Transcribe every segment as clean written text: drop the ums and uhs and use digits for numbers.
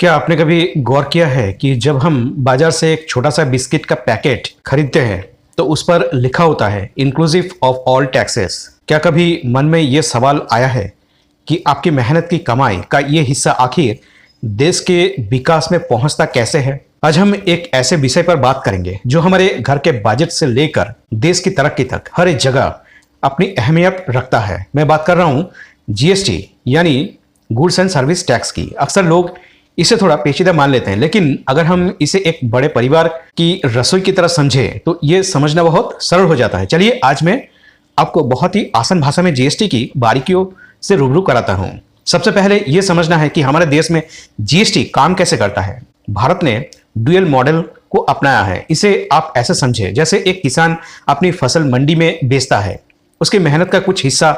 क्या आपने कभी गौर किया है कि जब हम बाजार से एक छोटा सा बिस्किट का पैकेट खरीदते हैं तो उस पर लिखा होता है इंक्लूसिव ऑफ ऑल टैक्सेस। क्या कभी मन में ये सवाल आया है कि आपकी मेहनत की कमाई का ये हिस्सा आखिर देश के विकास में पहुंचता कैसे है? आज हम एक ऐसे विषय पर बात करेंगे जो हमारे घर के बजट से लेकर देश की तरक्की तक हर एक जगह अपनी अहमियत रखता है। मैं बात कर रहा हूं जीएसटी यानी गुड्स एंड सर्विस टैक्स की। अक्सर लोग इसे थोड़ा पेचीदा मान लेते हैं, लेकिन अगर हम इसे एक बड़े परिवार की रसोई की तरह समझें तो ये समझना बहुत सरल हो जाता है। चलिए आज मैं आपको बहुत ही आसान भाषा में जीएसटी की बारीकियों से रूबरू कराता हूं। सबसे पहले यह समझना है कि हमारे देश में जीएसटी काम कैसे करता है। भारत ने ड्यूअल मॉडल को अपनाया है। इसे आप ऐसे समझें जैसे एक किसान अपनी फसल मंडी में बेचता है, उसकी मेहनत का कुछ हिस्सा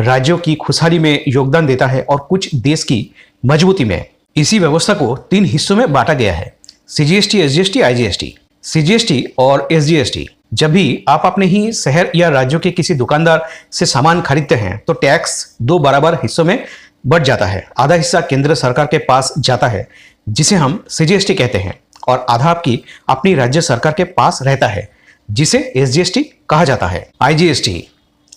राज्यों की खुशहाली में योगदान देता है और कुछ देश की मजबूती में। इसी व्यवस्था को 3 हिस्सों में बांटा गया है, सीजीएसटी, एसजीएसटी, आईजीएसटी। सीजीएसटी और एसजीएसटी। जब भी आप अपने ही शहर या राज्यों के किसी दुकानदार से सामान खरीदते हैं तो टैक्स 2 बराबर हिस्सों में बढ़ जाता है। आधा हिस्सा केंद्र सरकार के पास जाता है जिसे हम सीजीएसटी कहते हैं, और आधा आपकी अपनी राज्य सरकार के पास रहता है जिसे एसजीएसटी कहा जाता है। आईजीएसटी।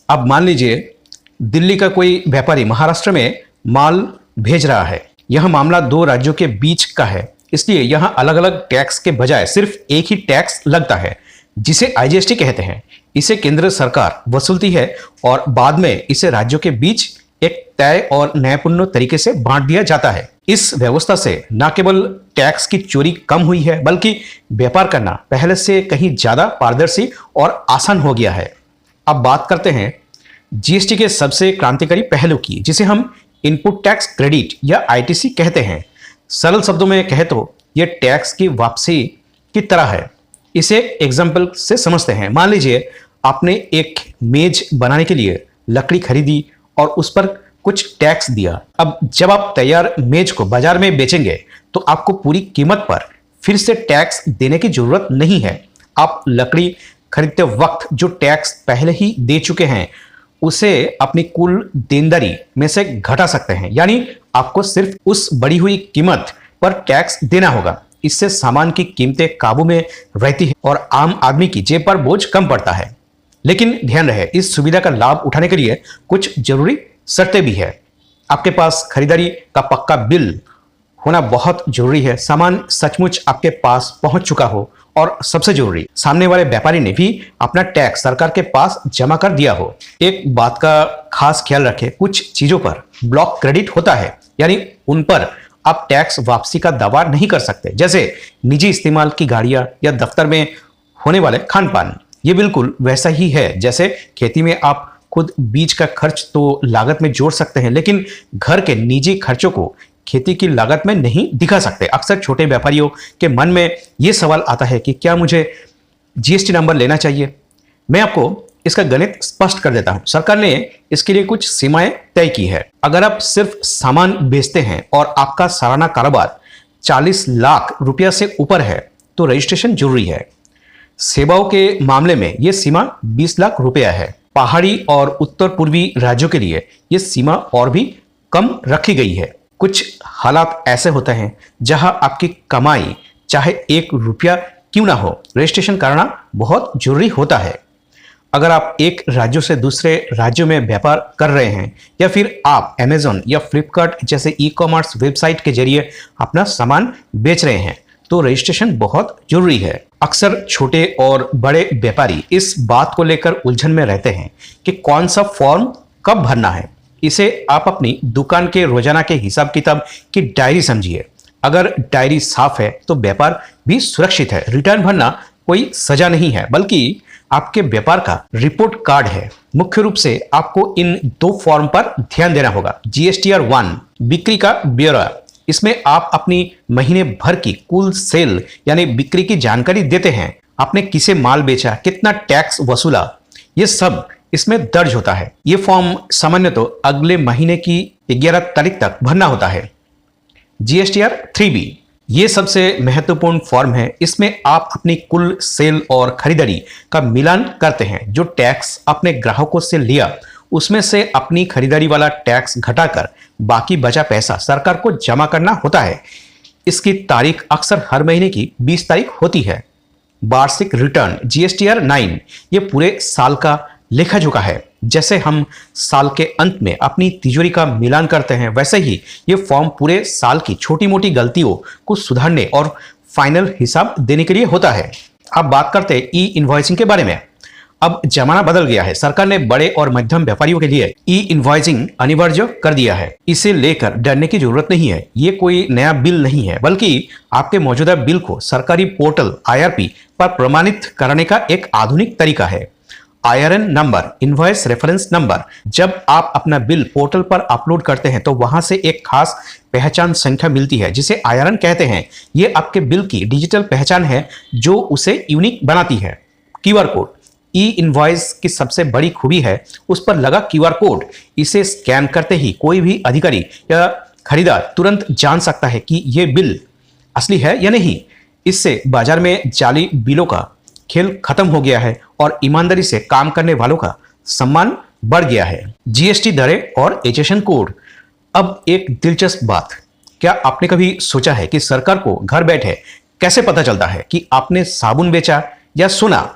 अब मान लीजिए दिल्ली का कोई व्यापारी महाराष्ट्र में माल भेज रहा है। यह मामला 2 राज्यों के बीच का है, इसलिए यहां अलग अलग टैक्स के बजाय सिर्फ एक ही टैक्स लगता है जिसे आईजीएसटी कहते हैं। इसे केंद्र सरकार वसूलती है और बाद में इसे राज्यों के बीच एक तय और न्यायपूर्ण तरीके से बांट दिया जाता है। इस व्यवस्था से न केवल टैक्स की चोरी कम हुई है, बल्कि व्यापार करना पहले से कहीं ज्यादा पारदर्शी और आसान हो गया है। अब बात करते हैं जीएसटी के सबसे क्रांतिकारी पहलू की, जिसे हम इनपुट टैक्स क्रेडिट या आईटीसी कहते हैं। सरल शब्दों में कहे तो यह टैक्स की वापसी की तरह है। इसे एग्जाम्पल से समझते हैं। मान लीजिए आपने एक मेज बनाने के लिए लकड़ी खरीदी और उस पर कुछ टैक्स दिया। अब जब आप तैयार मेज को बाजार में बेचेंगे तो आपको पूरी कीमत पर फिर से टैक्स देने की जरूरत नहीं है। आप लकड़ी खरीदते वक्त जो टैक्स पहले ही दे चुके हैं उसे अपनी कुल देनदारी में से घटा सकते हैं, यानी आपको सिर्फ उस बढ़ी हुई कीमत पर टैक्स देना होगा। इससे सामान की कीमतें काबू में रहती है और आम आदमी की जेब पर बोझ कम पड़ता है। लेकिन ध्यान रहे, इस सुविधा का लाभ उठाने के लिए कुछ जरूरी शर्तें भी है। आपके पास खरीदारी का पक्का बिल होना बहुत जरूरी है, सामान सचमुच आपके पास पहुंच चुका हो, और सबसे जरूरी सामने वाले व्यापारी ने भी अपना टैक्स सरकार के पास जमा कर दिया हो। एक बात का खास ख्याल रखें, कुछ चीजों पर ब्लॉक क्रेडिट होता है, यानी उन पर आप टैक्स वापसी का दावा नहीं कर सकते, जैसे निजी इस्तेमाल की गाड़ियां या दफ्तर में होने वाले खान पान। ये बिल्कुल वैसा ही है जैसे खेती में आप खुद बीज का खर्च तो लागत में जोड़ सकते हैं, लेकिन घर के निजी खर्चों को खेती की लागत में नहीं दिखा सकते। अक्सर छोटे व्यापारियों के मन में यह सवाल आता है कि क्या मुझे जीएसटी नंबर लेना चाहिए? मैं आपको इसका गणित स्पष्ट कर देता हूं। सरकार ने इसके लिए कुछ सीमाएं तय की है। अगर आप सिर्फ सामान बेचते हैं और आपका सालाना कारोबार 40 लाख रुपया से ऊपर है तो रजिस्ट्रेशन जरूरी है। सेवाओं के मामले में यह सीमा 20 लाख रुपया है। पहाड़ी और उत्तर पूर्वी राज्यों के लिए यह सीमा और भी कम रखी गई है। कुछ हालात ऐसे होते हैं जहां आपकी कमाई चाहे 1 रुपया क्यों ना हो, रजिस्ट्रेशन कराना बहुत जरूरी होता है। अगर आप एक राज्य से दूसरे राज्यों में व्यापार कर रहे हैं या फिर आप अमेज़न या फ्लिपकार्ट जैसे ई-कॉमर्स वेबसाइट के जरिए अपना सामान बेच रहे हैं तो रजिस्ट्रेशन बहुत जरूरी है। अक्सर छोटे और बड़े व्यापारी इस बात को लेकर उलझन में रहते हैं कि कौन सा फॉर्म कब भरना है। इसे आप अपनी दुकान के रोजाना के हिसाब किताब की डायरी समझिए। अगर डायरी साफ है तो व्यापार भी सुरक्षित है। रिटर्न भरना कोई सजा नहीं है, बल्कि आपके व्यापार का रिपोर्ट कार्ड है। मुख्य रूप से आपको इन 2 फॉर्म पर ध्यान देना होगा। जीएसटीआर 1 बिक्री का ब्यौरा। इसमें आप अपनी महीने भर की कुल सेल यानी बिक्री की जानकारी देते हैं। आपने किसे माल बेचा, कितना टैक्स वसूला, ये सब इसमें दर्ज होता है। यह फॉर्म सामान्यतः अगले महीने की 11 तारीख तक भरना होता है। जीएसटीआर 3B ये सबसे महत्वपूर्ण फॉर्म है। इसमें आप अपनी कुल सेल और खरीदारी का मिलान करते हैं। जो टैक्स अपने ग्राहकों से लिया उसमें से अपनी खरीदारी वाला टैक्स घटाकर बाकी बचा पैसा सरकार को जमा करना होता है। इसकी तारीख अक्सर हर महीने की 20 तारीख होती है। वार्षिक रिटर्न जीएसटीआर 9 ये पूरे साल का लेखा जोखा है। जैसे हम साल के अंत में अपनी तिजोरी का मिलान करते हैं, वैसे ही ये फॉर्म पूरे साल की छोटी मोटी गलतियों को सुधारने और फाइनल हिसाब देने के लिए होता है। अब बात करते हैं ई इनवॉइसिंग के बारे में। अब जमाना बदल गया है। सरकार ने बड़े और मध्यम व्यापारियों के लिए ई इनवॉइसिंग अनिवार्य कर दिया है। इसे लेकर डरने की जरूरत नहीं है। ये कोई नया बिल नहीं है, बल्कि आपके मौजूदा बिल को सरकारी पोर्टल IRP पर प्रमाणित करने का एक आधुनिक तरीका है। IRN number, invoice reference number. जब आप अपना बिल पोर्टल पर अपलोड करते हैं तो वहां से एक खास पहचान संख्या मिलती है जिसे IRN कहते हैं। ये आपके बिल की डिजिटल पहचान है जो उसे यूनिक बनाती है। QR कोड ई इनवॉइस की सबसे बड़ी खूबी है उस पर लगा QR कोड। इसे स्कैन करते ही कोई भी अधिकारी या खरीदार तुरंत जान सकता है कि यह बिल असली है या नहीं। इससे बाजार में जाली बिलों का खेल खत्म हो गया है और ईमानदारी से काम करने वालों का सम्मान बढ़ गया है। GST दरें और एजेशन कोड। अब एक दिलचस्प बात, क्या आपने कभी सोचा है कि सरकार को घर बैठे कैसे पता चलता है कि आपने साबुन बेचा या सोना?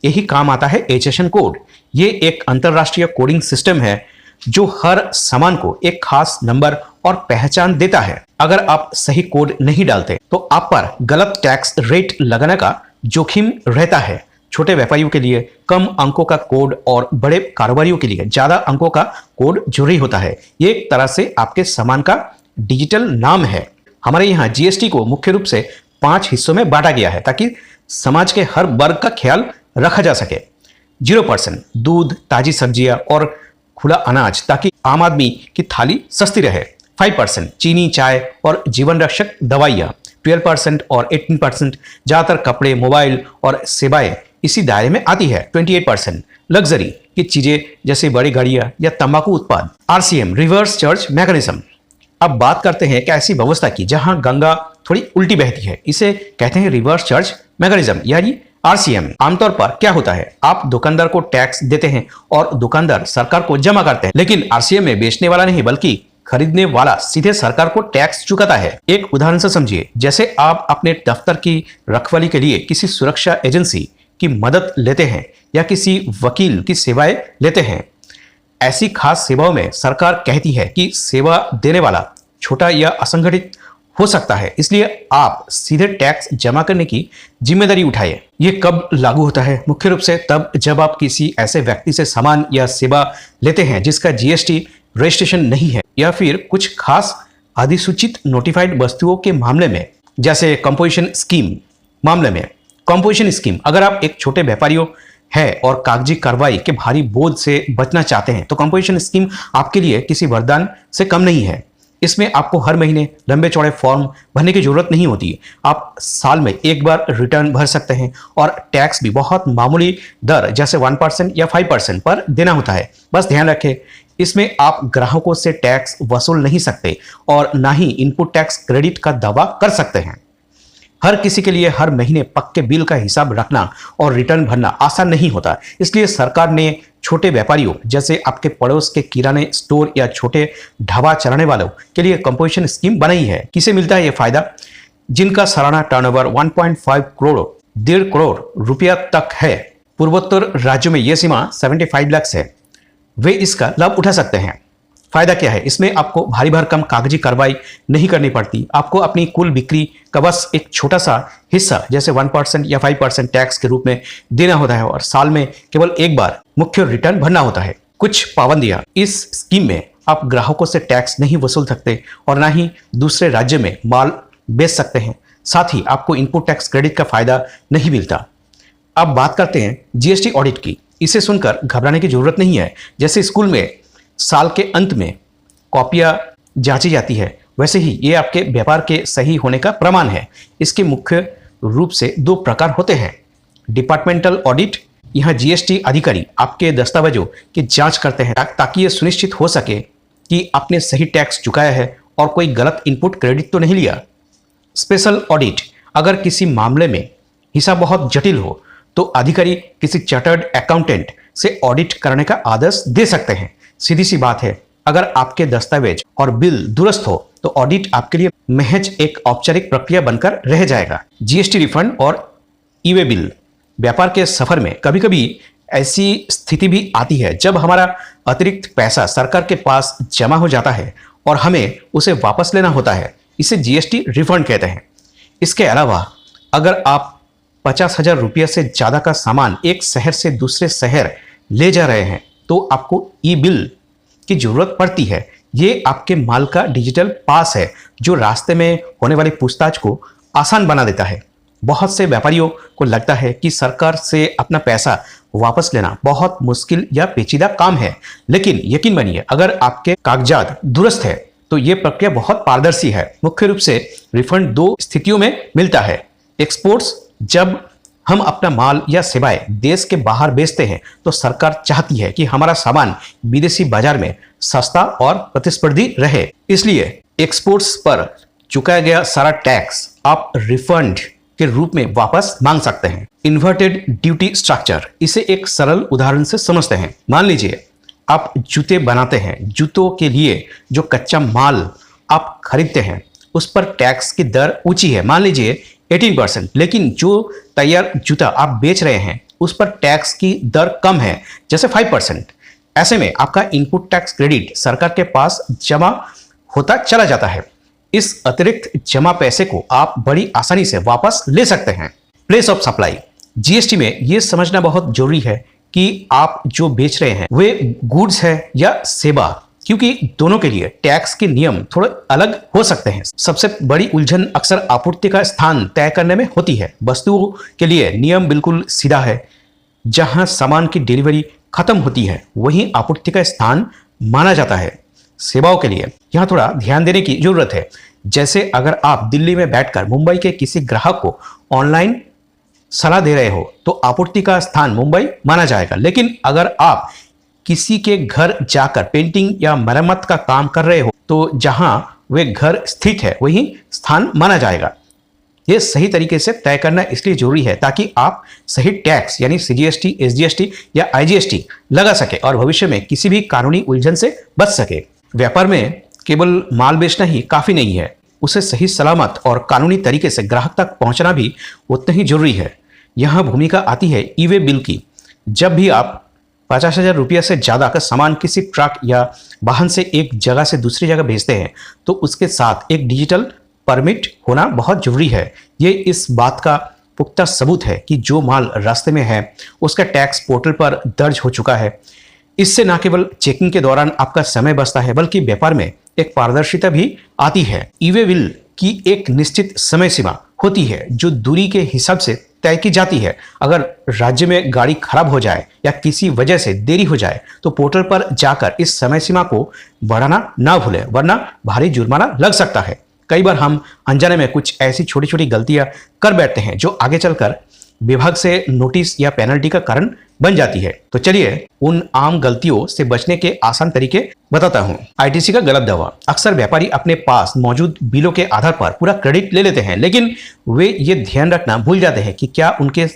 यही काम आता है एजेशन कोड। ये एक अंतरराष्ट्रीय कोडिंग सिस्टम है जो हर सामान को एक खास नंबर और पहचान देता है। अगर आप सही कोड नहीं डालते तो आप पर गलत टैक्स रेट लगाने का जोखिम रहता है। छोटे व्यापारियों के लिए कम अंकों का कोड और बड़े कारोबारियों के लिए ज्यादा अंकों का कोड जरूरी होता है। ये एक तरह से आपके सामान का डिजिटल नाम है। हमारे यहाँ GST को मुख्य रूप से 5 हिस्सों में बांटा गया है ताकि समाज के हर वर्ग का ख्याल रखा जा सके। 0% दूध, ताजी सब्जियां और खुला अनाज ताकि आम आदमी की थाली सस्ती रहे। 5% चीनी, चाय और जीवन रक्षक दवाइयाँ। 12% और 18% ज्यादातर कपड़े, मोबाइल और सेवाएं इसी दायरे में आती है। 28% लग्जरी की चीजें जैसे बड़ी गाड़ियां या तंबाकू उत्पाद। RCM reverse charge mechanism. अब बात करते हैं एक ऐसी व्यवस्था की जहां गंगा थोड़ी उल्टी बहती है। इसे कहते हैं रिवर्स चार्ज मैकेनिज्म यानी RCM। आमतौर पर क्या होता है, आप दुकानदार को टैक्स देते हैं और दुकानदार सरकार को जमा करते हैं, लेकिन RCM में बेचने वाला नहीं बल्कि खरीदने वाला सीधे सरकार को टैक्स चुकाता है। एक उदाहरण से समझिए, जैसे आप अपने दफ्तर की रखवाली के लिए किसी सुरक्षा एजेंसी की मदद लेते हैं या किसी वकील की सेवाएं लेते हैं। ऐसी खास सेवाओं में सरकार कहती है कि सेवा देने वाला छोटा या असंगठित हो सकता है, इसलिए आप सीधे टैक्स जमा करने की जिम्मेदारी उठाइए। ये कब लागू होता है? मुख्य रूप से तब जब आप किसी ऐसे व्यक्ति से सामान या सेवा लेते हैं जिसका GST रजिस्ट्रेशन नहीं है, या फिर कुछ खास अधिसूचित नोटिफाइड वस्तुओं के मामले में, जैसे कंपोजिशन स्कीम मामले में। कंपोजिशन स्कीम, अगर आप एक छोटे व्यापारियों है और कागजी कार्रवाई के भारी बोझ से बचना चाहते हैं तो कंपोजिशन स्कीम आपके लिए किसी वरदान से कम नहीं है। इसमें आपको हर महीने लंबे चौड़े फॉर्म भरने की जरूरत नहीं होती। आप साल में एक बार रिटर्न भर सकते हैं और टैक्स भी बहुत मामूली दर जैसे 1% या 5% पर देना होता है। बस ध्यान रखें, इसमें आप ग्राहकों से टैक्स वसूल नहीं सकते और ना ही इनपुट टैक्स क्रेडिट का दावा कर सकते हैं। हर किसी के लिए हर महीने पक्के बिल का हिसाब रखना और रिटर्न भरना आसान नहीं होता। इसलिए सरकार ने छोटे व्यापारियों जैसे आपके पड़ोस के किराने स्टोर या छोटे ढाबा चलाने वालों के लिए कंपोजिशन स्कीम बनाई है। किसे मिलता है ये फायदा? जिनका सालाना टर्नओवर 1.5 करोड़ 1.5 करोड़ रुपया तक है। पूर्वोत्तर राज्यों में यह सीमा 75 लाख है, वे इसका लाभ उठा सकते हैं। फायदा क्या है? इसमें आपको भारी भरकम कागजी कार्रवाई नहीं करनी पड़ती। आपको अपनी कुल बिक्री का बस एक छोटा सा हिस्सा जैसे 1% या 5% टैक्स के रूप में देना होता है और साल में केवल एक बार मुख्य रिटर्न भरना होता है। कुछ पाबंदियां, इस स्कीम में आप ग्राहकों से टैक्स नहीं वसूल सकते और ना ही दूसरे राज्य में माल बेच सकते हैं। साथ ही आपको इनपुट टैक्स क्रेडिट का फायदा नहीं मिलता। अब बात करते हैं GST ऑडिट की। इसे सुनकर घबराने की जरूरत नहीं है। जैसे स्कूल में साल के अंत में कॉपियां जांची जाती है, वैसे ही ये आपके व्यापार के सही होने का प्रमाण है। इसके मुख्य रूप से 2 प्रकार होते हैं। डिपार्टमेंटल ऑडिट, यहाँ GST अधिकारी आपके दस्तावेजों की जांच करते हैं ताकि ये सुनिश्चित हो सके कि आपने सही टैक्स चुकाया है और कोई गलत इनपुट क्रेडिट तो नहीं लिया। स्पेशल ऑडिट, अगर किसी मामले में हिसाब बहुत जटिल हो तो अधिकारी किसी चार्टर्ड अकाउंटेंट से ऑडिट करने का आदेश दे सकते हैं। सीधी सी बात है, अगर आपके दस्तावेज और बिल दुरुस्त हो तो ऑडिट आपके लिए महज एक औपचारिक प्रक्रिया बनकर रह जाएगा। जीएसटी रिफंड और ई वे बिल। व्यापार के सफर में कभी कभी ऐसी स्थिति भी आती है जब हमारा अतिरिक्त पैसा सरकार के पास जमा हो जाता है और हमें उसे वापस लेना होता है। इसे जीएसटी रिफंड कहते हैं। इसके अलावा अगर आप 50,000 रुपये से ज़्यादा का सामान एक शहर से दूसरे शहर ले जा रहे हैं तो आपको ई बिल की जरूरत पड़ती है। ये आपके माल का डिजिटल पास है जो रास्ते में होने वाली पूछताछ को आसान बना देता है। बहुत से व्यापारियों को लगता है कि सरकार से अपना पैसा वापस लेना बहुत मुश्किल या पेचीदा काम है, लेकिन यकीन मानिए अगर आपके कागजात दुरुस्त है तो ये प्रक्रिया बहुत पारदर्शी है। मुख्य रूप से रिफंड दो स्थितियों में मिलता है। एक्सपोर्ट्स, जब हम अपना माल या सेवाएं देश के बाहर बेचते हैं तो सरकार चाहती है कि हमारा सामान विदेशी बाजार में सस्ता और प्रतिस्पर्धी रहे। इसलिए एक्सपोर्ट्स पर चुकाया गया सारा टैक्स आप रिफंड के रूप में वापस मांग सकते हैं। इन्वर्टेड ड्यूटी स्ट्रक्चर, इसे एक सरल उदाहरण से समझते हैं। मान लीजिए आप जूते बनाते हैं। जूतों के लिए जो कच्चा माल आप खरीदते हैं उस पर टैक्स की दर ऊंची है, मान लीजिए 18%, लेकिन जो तैयार जूता आप बेच रहे हैं उस पर टैक्स की दर कम है, जैसे 5%। ऐसे में आपका इनपुट टैक्स क्रेडिट सरकार के पास जमा होता चला जाता है। इस अतिरिक्त जमा पैसे को आप बड़ी आसानी से वापस ले सकते हैं। प्लेस ऑफ सप्लाई, जीएसटी में यह समझना बहुत जरूरी है कि आप जो बेच रहे हैं वे गुड्स है या सेवा, क्योंकि दोनों के लिए टैक्स के नियम थोड़े अलग हो सकते हैं। सबसे बड़ी उलझन अक्सर आपूर्ति का स्थान तय करने में होती है। वस्तुओं के लिए नियम बिल्कुल सीधा है, जहां सामान की डिलीवरी खत्म होती है वहीं आपूर्ति का स्थान माना जाता है। सेवाओं के लिए यहां थोड़ा ध्यान देने की जरूरत है। जैसे अगर आप दिल्ली में बैठकर मुंबई के किसी ग्राहक को ऑनलाइन सलाह दे रहे हो तो आपूर्ति का स्थान मुंबई माना जाएगा, लेकिन अगर आप किसी के घर जाकर पेंटिंग या मरम्मत का काम कर रहे हो तो जहां वे घर स्थित है वही स्थान माना जाएगा। यह सही तरीके से तय करना इसलिए जरूरी है ताकि आप सही टैक्स यानी सीजीएसटी, एसजीएसटी या आईजीएसटी लगा सके और भविष्य में किसी भी कानूनी उलझन से बच सके। व्यापार में केवल माल बेचना ही काफी नहीं है, उसे सही सलामत और कानूनी तरीके से ग्राहक तक पहुंचना भी उतना ही जरूरी है। यहां भूमिका आती है ई वे बिल की। जब भी आप 50,000 रुपये से ज़्यादा का सामान किसी ट्रक या वाहन से एक जगह से दूसरी जगह भेजते हैं तो उसके साथ एक डिजिटल परमिट होना बहुत जरूरी है। ये इस बात का पुख्ता सबूत है कि जो माल रास्ते में है उसका टैक्स पोर्टल पर दर्ज हो चुका है। इससे न केवल चेकिंग के दौरान आपका समय बचता है बल्कि व्यापार में एक पारदर्शिता भी आती है। ई वे बिल की एक निश्चित समय सीमा होती है जो दूरी के हिसाब से तय की जाती है। अगर राज्य में गाड़ी खराब हो जाए या किसी वजह से देरी हो जाए तो पोर्टल पर जाकर इस समय सीमा को बढ़ाना ना भूलें, वरना भारी जुर्माना लग सकता है। कई बार हम अनजाने में कुछ ऐसी छोटी छोटी गलतियां कर बैठते हैं जो आगे चलकर विभाग से नोटिस या पेनल्टी का कारण बन जाती है। तो चलिए उन आम गलतियों से बचने के आसान तरीके बताता हूं। आईटीसी का गलत दावा। अक्सर व्यापारी अपने पास मौजूद बिलों के आधार पर पूरा क्रेडिट ले लेते हैं, लेकिन वे ये ध्यान रखना भूल जाते हैं कि क्या उनके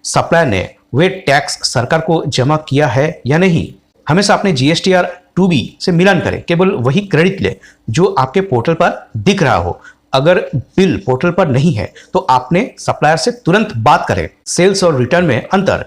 सप्लायर ने वे टैक्स सरकार को जमा किया है या नहीं। हमेशा अपने जीएसटीआर 2B से मिलान करें। केवल वही क्रेडिट ले जो आपके पोर्टल पर दिख रहा हो। अगर बिल पोर्टल पर नहीं है तो आपने सप्लायर से तुरंत बात करें। सेल्स और रिटर्न में अंतर।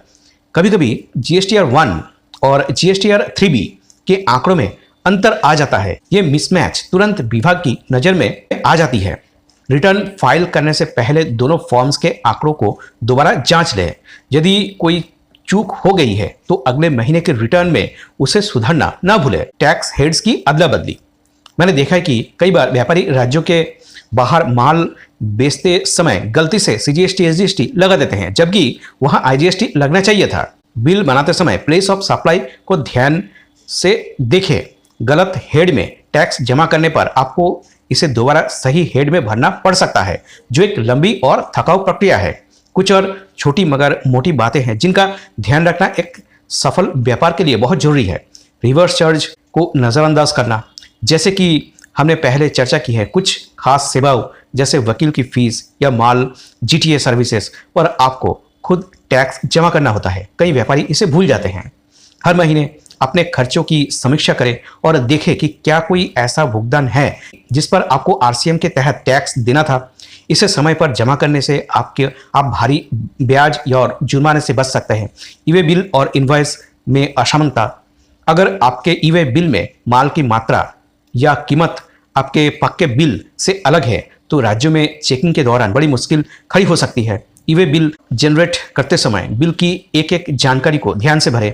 कभी कभी जीएसटीआर 1 और जीएसटीआर 3B के आंकड़ों में अंतर आ जाता है। ये मिसमैच तुरंत विभाग की नजर में आ जाती है। रिटर्न फाइल करने से पहले दोनों फॉर्म्स के आंकड़ों को दोबारा जांच लें। यदि कोई चूक हो गई है तो अगले महीने के रिटर्न में उसे सुधारना ना भूलें। टैक्स हेड्स की अदला बदली। मैंने देखा है कि कई बार व्यापारी राज्यों के बाहर माल बेचते समय गलती से सीजीएसटी एसजीएसटी लगा देते हैं, जबकि वहां आईजीएसटी लगना चाहिए था। बिल बनाते समय प्लेस ऑफ सप्लाई को ध्यान से देखें। गलत हेड में टैक्स जमा करने पर आपको इसे दोबारा सही हेड में भरना पड़ सकता है, जो एक लंबी और थकाऊ प्रक्रिया है। कुछ और छोटी मगर मोटी बातें हैं जिनका ध्यान रखना एक सफल व्यापार के लिए बहुत जरूरी है। रिवर्स चार्ज को नजरअंदाज करना, जैसे कि हमने पहले चर्चा की है। कुछ खास सेवाओं जैसे वकील की फीस या माल जीटीए सर्विसेज पर आपको खुद टैक्स जमा करना होता है। कई व्यापारी इसे भूल जाते हैं। हर महीने अपने खर्चों की समीक्षा करें और देखें कि क्या कोई ऐसा भुगतान है जिस पर आपको आरसीएम के तहत टैक्स देना था। इसे समय पर जमा करने से आप भारी ब्याज और जुर्माने से बच सकते हैं। ई वे बिल और इनवॉइस में असमानता। अगर आपके ई वे बिल में माल की मात्रा या कीमत आपके पक्के बिल से अलग है तो राज्यों में चेकिंग के दौरान बड़ी मुश्किल खड़ी हो सकती है। ई वे बिल जनरेट करते समय बिल की एक एक जानकारी को ध्यान से भरें।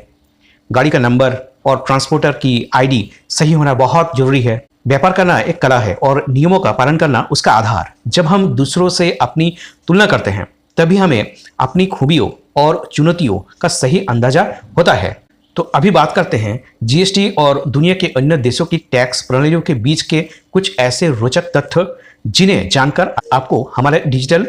गाड़ी का नंबर और ट्रांसपोर्टर की आईडी सही होना बहुत जरूरी है। व्यापार करना एक कला है और नियमों का पालन करना उसका आधार। जब हम दूसरों से अपनी तुलना करते हैं तभी हमें अपनी खूबियों और चुनौतियों का सही अंदाजा होता है। तो अभी बात करते हैं जीएसटी और दुनिया के अन्य देशों की टैक्स प्रणालियों के बीच के कुछ ऐसे रोचक तथ्य जिन्हें जानकर आपको हमारे डिजिटल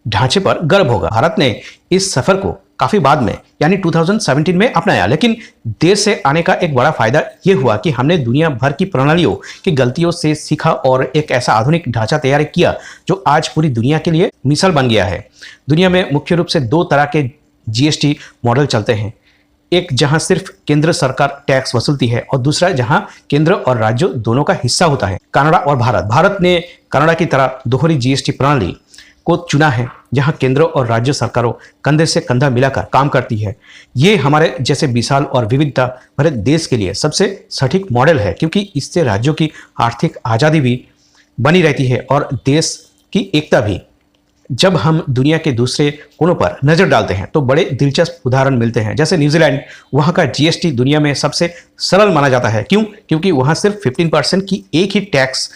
ढांचे पर गर्व होगा। भारत ने इस सफर को काफी बाद में यानी 2017 में अपनाया, लेकिन देर से आने का एक बड़ा फायदा यह हुआ कि हमने दुनिया भर की प्रणालियों की गलतियों से सीखा और एक ऐसा आधुनिक ढांचा तैयार किया जो आज पूरी दुनिया के लिए मिसाल बन गया है। दुनिया में मुख्य रूप से दो तरह के जीएसटी मॉडल चलते हैं, एक जहां सिर्फ केंद्र सरकार टैक्स वसूलती है और दूसरा जहां केंद्र और राज्य दोनों का हिस्सा होता है। कनाडा और भारत ने कनाडा की तरह दोहरी जीएसटी प्रणाली को चुना है जहां केंद्र और राज्य सरकारों कंधे से कंधा मिलाकर काम करती है। ये हमारे जैसे विशाल और विविधता भरे देश के लिए सबसे सटीक मॉडल है क्योंकि इससे राज्यों की आर्थिक आज़ादी भी बनी रहती है और देश की एकता भी। जब हम दुनिया के दूसरे कोनों पर नजर डालते हैं तो बड़े दिलचस्प उदाहरण मिलते हैं, जैसे न्यूजीलैंड। वहां का जीएसटी दुनिया में सबसे सरल माना जाता है। क्यों? क्योंकि वहां सिर्फ 15% की एक ही टैक्स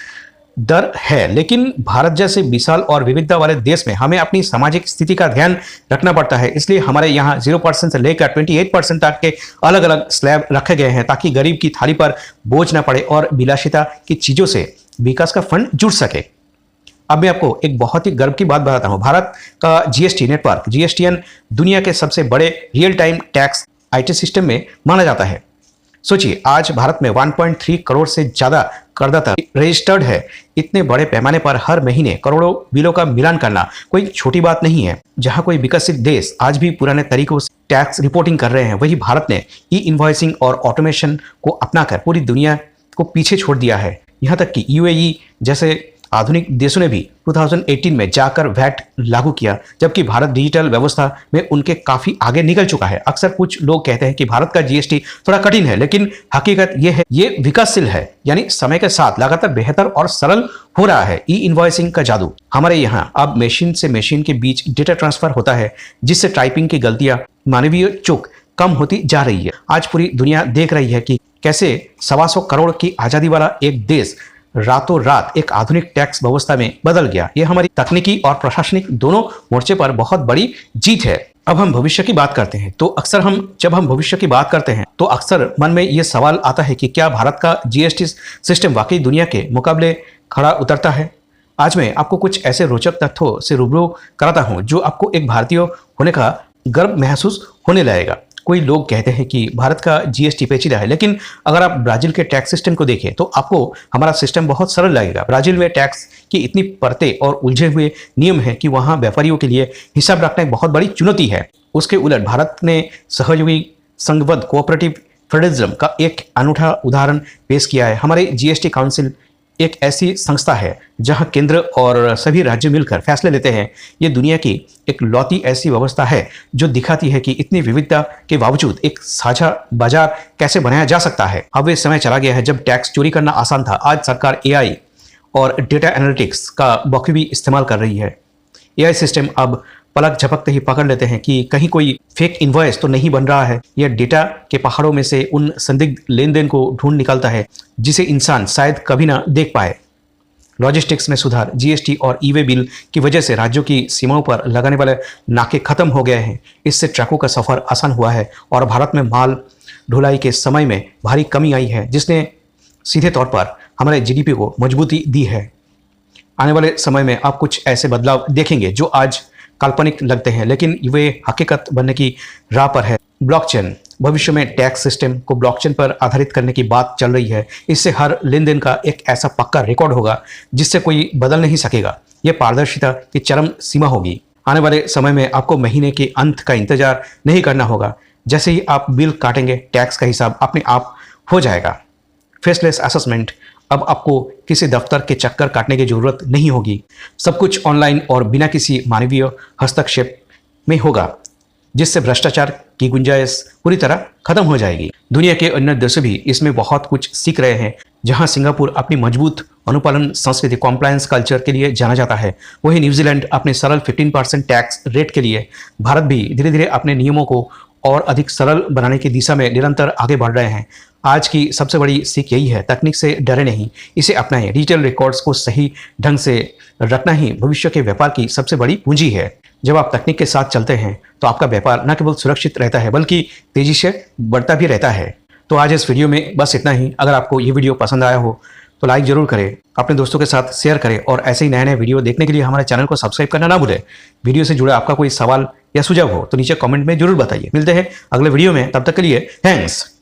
दर है। लेकिन भारत जैसे विशाल और विविधता वाले देश में हमें अपनी सामाजिक स्थिति का ध्यान रखना पड़ता है, इसलिए हमारे यहाँ 0% से लेकर 28% तक के अलग अलग स्लैब रखे गए हैं ताकि गरीब की थाली पर बोझ ना पड़े और विलासिता की चीजों से विकास का फंड जुड़ सके। अब मैं आपको एक बहुत ही गर्व की बात बताता हूं। भारत का जीएसटी नेटवर्क जीएसटीएन दुनिया के सबसे बड़े real time tax IT system में माना जाता है। सोचिए, आज भारत में 1.3 करोड़ से ज्यादा करदाता रजिस्टर्ड है। इतने बड़े पैमाने पर हर महीने करोड़ों बिलों का मिलान करना कोई छोटी बात नहीं है। जहां कोई विकसित देश आज भी पुराने तरीकों से टैक्स रिपोर्टिंग कर रहे हैं, वही भारत ने ई इनवॉइसिंग और ऑटोमेशन को अपनाकर पूरी दुनिया को पीछे छोड़ दिया है। यहां तक कि यूएई जैसे आधुनिक देशों ने भी 2018 में जाकर वैट लागू किया, जबकि भारत डिजिटल व्यवस्था में उनके काफी आगे निकल चुका है। अक्सर कुछ लोग कहते हैं कि भारत का जीएसटी थोड़ा कठिन है, लेकिन हकीकत यह है ये विकासशील है, यानी समय के साथ लगातार बेहतर और सरल हो रहा है। ई इनवॉइसिंग का जादू। हमारे यहाँ अब मशीन से मशीन के बीच डेटा ट्रांसफर होता है, जिससे टाइपिंग की गलतियां, मानवीय चूक कम होती जा रही है। आज पूरी दुनिया देख रही है कि कैसे 125 करोड़ की आजादी वाला एक देश रातों रात एक आधुनिक टैक्स व्यवस्था में बदल गया। यह हमारी तकनीकी और प्रशासनिक दोनों मोर्चे पर बहुत बड़ी जीत है। अब हम भविष्य की बात करते हैं तो जब हम भविष्य की बात करते हैं तो अक्सर मन में यह सवाल आता है कि क्या भारत का जीएसटी सिस्टम वाकई दुनिया के मुकाबले खड़ा उतरता है। आज मैं आपको कुछ ऐसे रोचक तथ्यों से रूबरू कराता हूं जो आपको एक भारतीय होने का गर्व महसूस होने लगेगा। कोई लोग कहते हैं कि भारत का जीएसटी पेचीदा है, लेकिन अगर आप ब्राजील के टैक्स सिस्टम को देखें तो आपको हमारा सिस्टम बहुत सरल लगेगा। ब्राजील में टैक्स की इतनी परतें और उलझे हुए नियम हैं कि वहां व्यापारियों के लिए हिसाब रखना एक बहुत बड़ी चुनौती है। उसके उलट भारत ने सहयोगी संघबद्ध कोऑपरेटिव फेडरलिज्म का एक अनूठा उदाहरण पेश किया है। हमारे जीएसटी काउंसिल एक ऐसी संस्था है जहां केंद्र और सभी राज्य मिलकर फैसले लेते हैं। ये दुनिया की एक लौती ऐसी व्यवस्था है जो दिखाती है कि इतनी विविधता के बावजूद एक साझा बाजार कैसे बनाया जा सकता है। अब ये समय चला गया है जब टैक्स चोरी करना आसान था। आज सरकार एआई और डेटा एनालिटिक्स का बखूबी इस्तेमाल कर रही है। एआई सिस्टम अब पलक झपकते ही पकड़ लेते हैं कि कहीं कोई फेक इनवॉइस तो नहीं बन रहा है। यह डेटा के पहाड़ों में से उन संदिग्ध लेन देन को ढूंढ निकालता है जिसे इंसान शायद कभी ना देख पाए। लॉजिस्टिक्स में सुधार, जीएसटी और ई वे बिल की वजह से राज्यों की सीमाओं पर लगाने वाले नाके खत्म हो गए हैं। इससे ट्रकों का सफर आसान हुआ है और भारत में माल ढुलाई के समय में भारी कमी आई है, जिसने सीधे तौर पर हमारे जीडीपी को मजबूती दी है। आने वाले समय में आप कुछ ऐसे बदलाव देखेंगे जो आज काल्पनिक लगते हैं, लेकिन वे हकीकत बनने की राह पर है। ब्लॉकचेन। भविष्य में टैक्स सिस्टम को ब्लॉकचेन पर आधारित करने की बात चल रही है। इससे हर लेन देन का एक ऐसा पक्का रिकॉर्ड होगा जिससे कोई बदल नहीं सकेगा। यह पारदर्शिता की चरम सीमा होगी। आने वाले समय में आपको महीने के अंत का इंतजार नहीं करना होगा। जैसे ही आप बिल काटेंगे टैक्स का हिसाब अपने आप हो जाएगा। फेसलेस असेसमेंट, अब आपको किसी दफ्तर के चक्कर काटने की जरूरत नहीं होगी। सब कुछ ऑनलाइन और बिना किसी मानवीय हस्तक्षेप में होगा, जिससे भ्रष्टाचार की गुंजाइश पूरी तरह खत्म हो जाएगी। दुनिया के अन्य देश भी इसमें बहुत कुछ सीख रहे हैं। जहां सिंगापुर अपनी मजबूत अनुपालन संस्कृति कॉम्प्लायंस कल्चर के लिए जाना जाता है, वहीं न्यूजीलैंड अपने सरल 15% टैक्स रेट के लिए। भारत भी धीरे धीरे अपने नियमों को और अधिक सरल बनाने की दिशा में निरंतर आगे बढ़ रहे हैं। आज की सबसे बड़ी सीख यही है, तकनीक से डरे नहीं, इसे अपनाएं। डिजिटल रिकॉर्ड्स को सही ढंग से रखना ही भविष्य के व्यापार की सबसे बड़ी पूंजी है। जब आप तकनीक के साथ चलते हैं तो आपका व्यापार न केवल सुरक्षित रहता है बल्कि तेजी से बढ़ता भी रहता है। तो आज इस वीडियो में बस इतना ही। अगर आपको ये वीडियो पसंद आया हो तो लाइक जरूर करें, अपने दोस्तों के साथ शेयर करें और ऐसे ही नए नए वीडियो देखने के लिए हमारे चैनल को सब्सक्राइब करना ना भूलें। वीडियो से जुड़ा आपका कोई सवाल या सुझाव हो तो नीचे कमेंट में जरूर बताइए। मिलते हैं अगले वीडियो में, तब तक के लिए थैंक्स।